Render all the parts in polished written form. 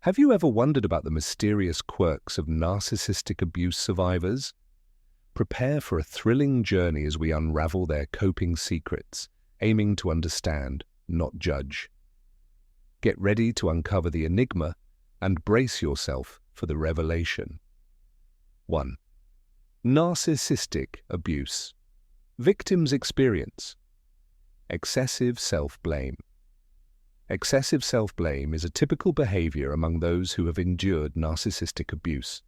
Have you ever wondered about the mysterious quirks of narcissistic abuse survivors? Prepare for a thrilling journey as we unravel their coping secrets, aiming to understand, not judge. Get ready to uncover the enigma and brace yourself for the revelation. 1. Narcissistic abuse. Victim's experience. Excessive self-blame. Excessive self-blame is a typical behavior among those who have endured narcissistic abuse.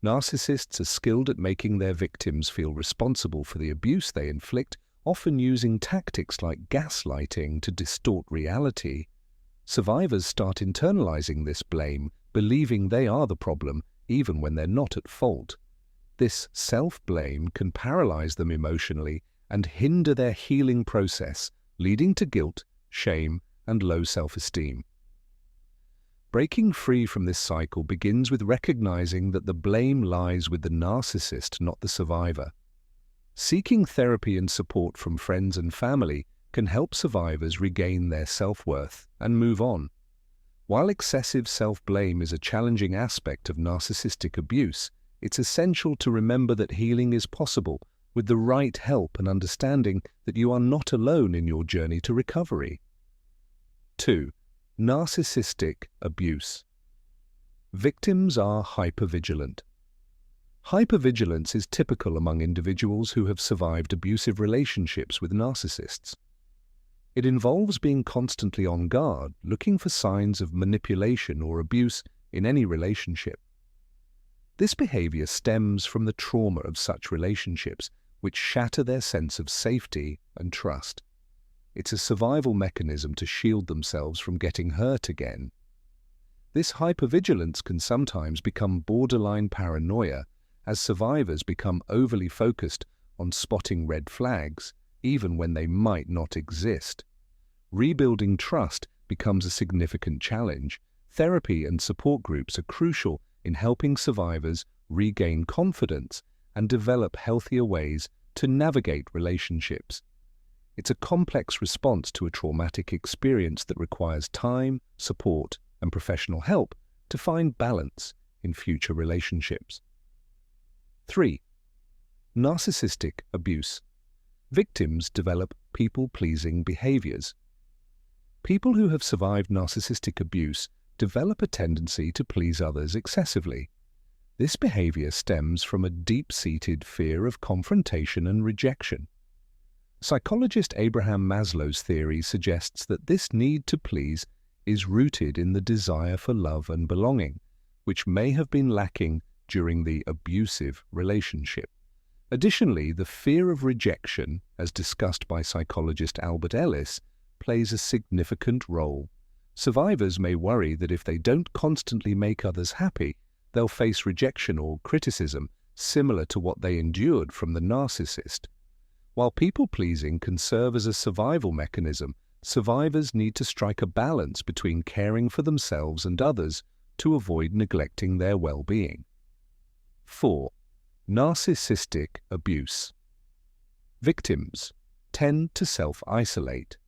Narcissists are skilled at making their victims feel responsible for the abuse they inflict, often using tactics like gaslighting to distort reality. Survivors start internalizing this blame, believing they are the problem, even when they're not at fault. This self-blame can paralyze them emotionally and hinder their healing process, leading to guilt, shame, and low self-esteem. Breaking free from this cycle begins with recognizing that the blame lies with the narcissist, not the survivor. Seeking therapy and support from friends and family can help survivors regain their self-worth and move on. While excessive self-blame is a challenging aspect of narcissistic abuse, it's essential to remember that healing is possible with the right help and understanding that you are not alone in your journey to recovery. 2. Narcissistic abuse. Victims are hypervigilant. Hypervigilance is typical among individuals who have survived abusive relationships with narcissists. It involves being constantly on guard, looking for signs of manipulation or abuse in any relationship. This behavior stems from the trauma of such relationships, which shatter their sense of safety and trust. It's a survival mechanism to shield themselves from getting hurt again. This hypervigilance can sometimes become borderline paranoia, as survivors become overly focused on spotting red flags, even when they might not exist. Rebuilding trust becomes a significant challenge. Therapy and support groups are crucial in helping survivors regain confidence and develop healthier ways to navigate relationships. It's a complex response to a traumatic experience that requires time, support, and professional help to find balance in future relationships. 3. Narcissistic abuse. Victims develop people-pleasing behaviors. People who have survived narcissistic abuse develop a tendency to please others excessively. This behavior stems from a deep-seated fear of confrontation and rejection. Psychologist Abraham Maslow's theory suggests that this need to please is rooted in the desire for love and belonging, which may have been lacking during the abusive relationship. Additionally, the fear of rejection, as discussed by psychologist Albert Ellis, plays a significant role. Survivors may worry that if they don't constantly make others happy, they'll face rejection or criticism similar to what they endured from the narcissist. While people-pleasing can serve as a survival mechanism, survivors need to strike a balance between caring for themselves and others to avoid neglecting their well-being. 4. Narcissistic abuse. Victims tend to self-isolate.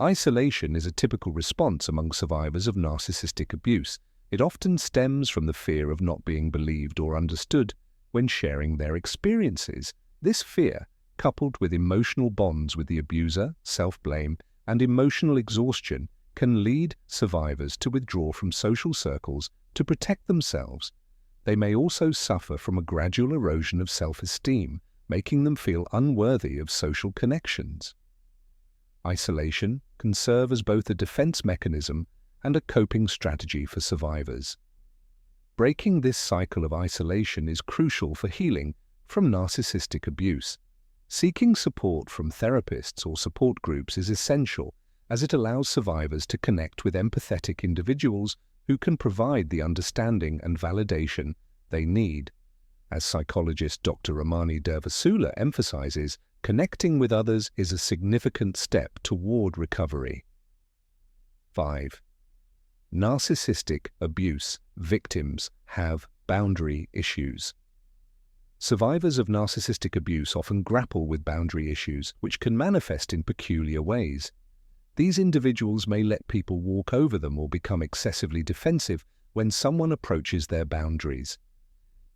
Isolation is a typical response among survivors of narcissistic abuse. It often stems from the fear of not being believed or understood when sharing their experiences. This fear, coupled with emotional bonds with the abuser, self-blame, and emotional exhaustion, can lead survivors to withdraw from social circles to protect themselves. They may also suffer from a gradual erosion of self-esteem, making them feel unworthy of social connections. Isolation can serve as both a defense mechanism and a coping strategy for survivors. Breaking this cycle of isolation is crucial for healing from narcissistic abuse. Seeking support from therapists or support groups is essential, as it allows survivors to connect with empathetic individuals who can provide the understanding and validation they need. As psychologist Dr. Ramani Durvasula emphasizes, connecting with others is a significant step toward recovery. 5. Narcissistic abuse victims have boundary issues. Survivors of narcissistic abuse often grapple with boundary issues, which can manifest in peculiar ways. These individuals may let people walk over them or become excessively defensive when someone approaches their boundaries.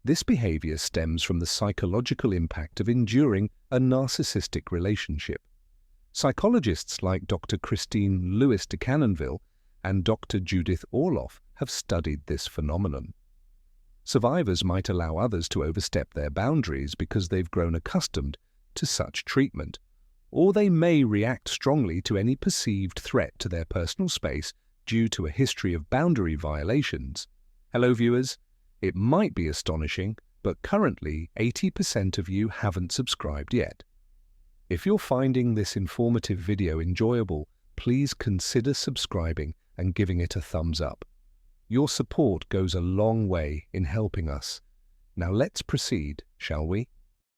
This behavior stems from the psychological impact of enduring a narcissistic relationship. Psychologists like Dr. Christine Lewis de Canonville and Dr. Judith Orloff have studied this phenomenon. Survivors might allow others to overstep their boundaries because they've grown accustomed to such treatment, or they may react strongly to any perceived threat to their personal space due to a history of boundary violations. Hello viewers, it might be astonishing, but currently 80% of you haven't subscribed yet. If you're finding this informative video enjoyable, please consider subscribing and giving it a thumbs up. Your support goes a long way in helping us. Now let's proceed, shall we?